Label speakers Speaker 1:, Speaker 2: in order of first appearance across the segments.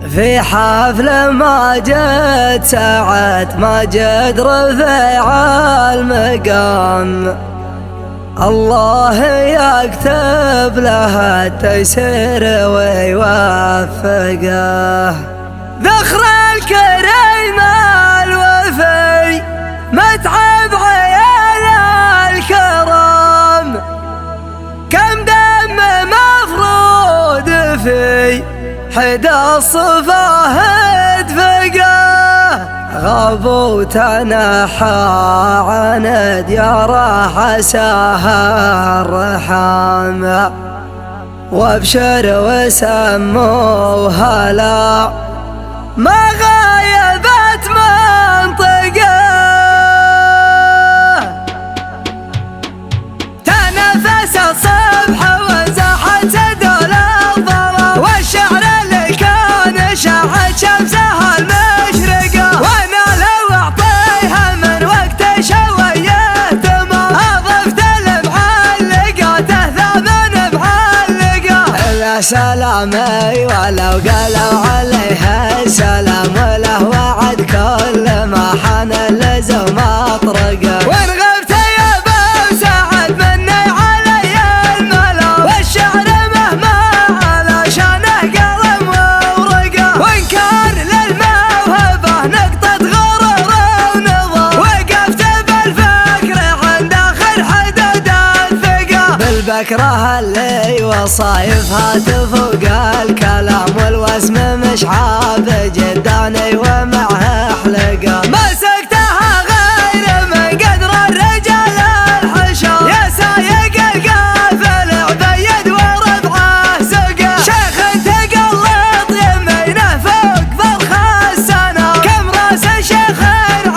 Speaker 1: في حفل ماجد سعد ماجد رفيع المقام، الله يكتب له التيسير ويوفقه. ذخر الكريم الوفي متعب عيال الكرام، كم دم مفروض في حدا الصفاه ادفقه. غاب وتنحى عن دياره عساها الرحام، وابشر وسموها لا ما غايبت منطقه. تنفس الصبح وزاحت دول الظلام، والشعر اللي كان شاعت شمسها المشرقه، وانا لو اعطيها من وقت شويه تمام، اضفت المعلقاته ثمن معلقه. يا سلامي ولو قالوا عليها السلام، وله وعد كل ما حان اللزوم اطرقه. وان غبت يا ابو سعد مني علي الملا، والشعر مهما على شانه قلم وورقه. وان كان للموهبه نقطه غرور ونظام، وقفت بالفكر عند اخر حدود الثقه. بالبكره اللي وصايفها تفوق الكلام، والوسم مشعاب جداني ومعه حلقه. مسكتها غير من قدر الرجال الحشام، يا سايق القافل عبيد وربعه سقه. شيخ تقلط يمينه فوق فرخ السنه، كم راس شيخ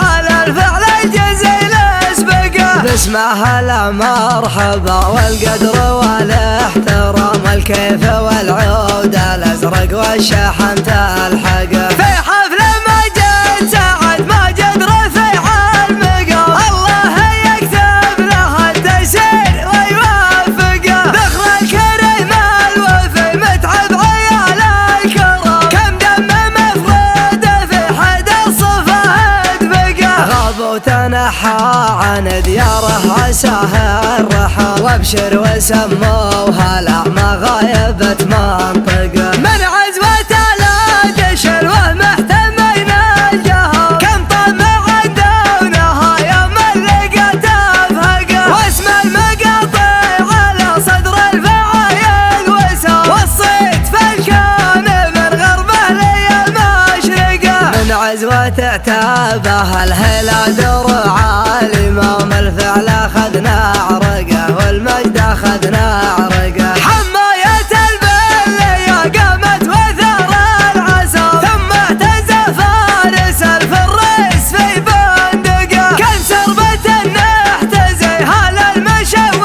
Speaker 1: على الفعل الجزيل اسبقه. باسمها لا مرحبا والقدر والاحترام، الكيف والعود الازرق والشحم تلحقه. في حفل ماجد سعد ماجد رفيع المقام، الله يكتب له التيسير ويوفقه. ذخر الكريم الوفي متعب عيال الكرام، كم دم مفروض في حد الصفاه ادفقه. غاب وتنحى عن دياره عساها الرحام، وابشر وسموها لا ما غايبت منطقه. من عزوة لا تشلوه محتمين الجهام، كم طمع دونها يوم اللقت افهقه. واسم المقاطع على صدر الفعايل وسام، والصيت في الكون من غربه لي المشرقه. من عزوة تعتابه الهلال درع الامام، الفعل اخذنا عرقه والمجد اخذنا عرقه. حماية البلية قامت وثار العسام، ثم اهتز فارس الفريس في بندقه. كان سربة نحتزيها للمشوق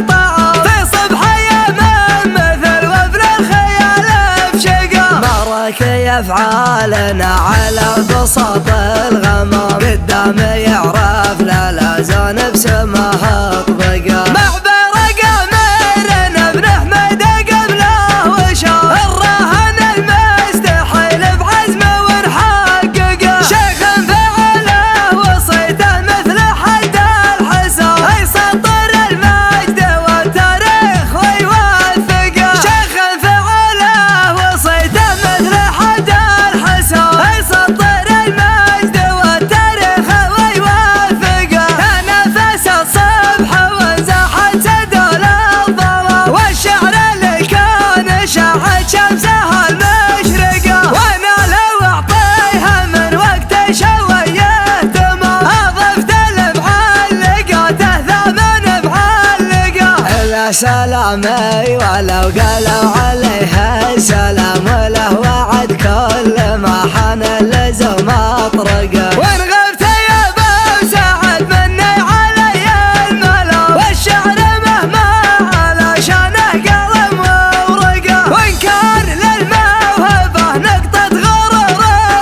Speaker 1: طعام، في صبح يمن مثل وفر الخيال بشقه. بارك يفعالنا على بساط الغمام، قدام يعرف للازان بسمها اطبقه. مع برق اميرنا بن احمد قبله وشام، الرهن المستحيل بعزمه ونحققه. شيخ فعله وصيته مثل حد الحسام، يسطر المجد والتاريخ ويوثقه. شيخ فعله وصيته مثل حد الحسام، يسطر المجد والتاريخ ويوثقه. تنفس الصبح وانزاحت دول الظلام، والشعر اللي كان شاعت شمسها المشرقه. وانا لو اعطيها من وقت شويه تمام، اضفت المعلقاته ثمن معلقه. يا سلامي ولو قالوا عليها السلام، وله وعد كل ما حان اللزوم اطرقه. وان غبت يا ابو سعد مني علي الملا، والشعر مهما على شانه قلم وورقه. وان كان للموهبه نقطه غرور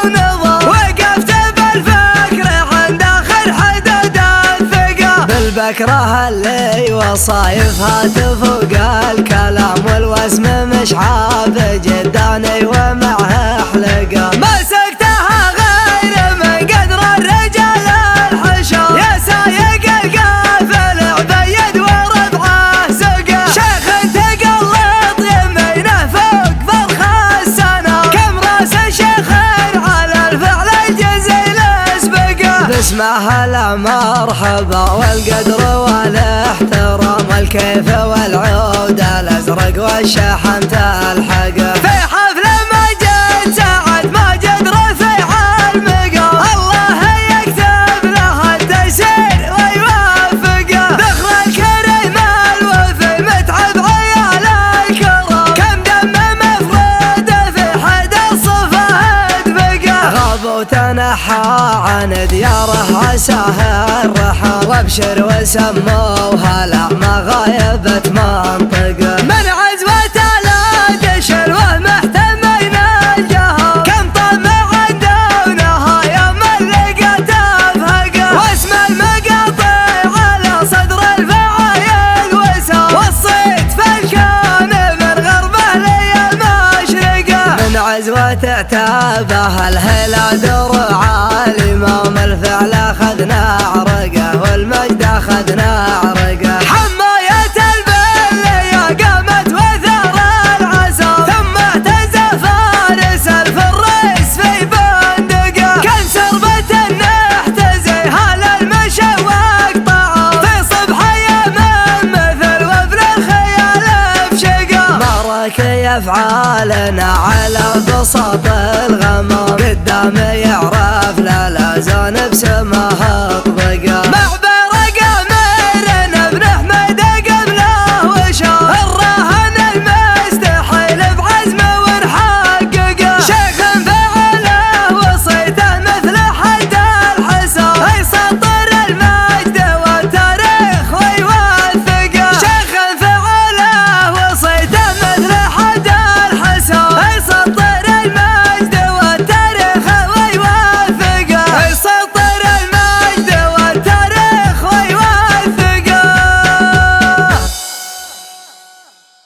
Speaker 1: ونظام، وقفت بالفكر عند اخر حدود الثقه. بالبكره اللي وصايفها تفوق الكلام، والوسم مشعاب جداني ومعه حلقه. اسمها لا مرحبا والقدر والاحترام والكيف والعود الازرق والشحم تلحق في حفل مجد سعد ماجد رفيع المقام الله يكتب له التيسير ويوفقه دخل الكريم الوفي متعب عيال الكرام كم دم مفرود في حد الصفا ادفقه غاب وتنحى عن دياره عساه الرحى وابشر وسموها لا ما غايبت منطقه من عزوة لا دشر ومحتمين الجهر كم طمع دونها يوم اللقى تفهقه واسم المقاطع على صدر الفعايل وسام والصيد في الكون من غربه لي المشرقه من عزوة تعتابه الهلال درع الإمام الفعل أخذنا عرقه والمجد أخذنا عرقه حماية البلية قامت وثار العسام ثم اهتز فارس الفريس في بندقه كان سربة نحتزي هل المشى واقطعه في صبح يمن مثل وفر الخيال بشقه مارك يفعالنا على بساط الغمام قدام يعرف لا زان بسمها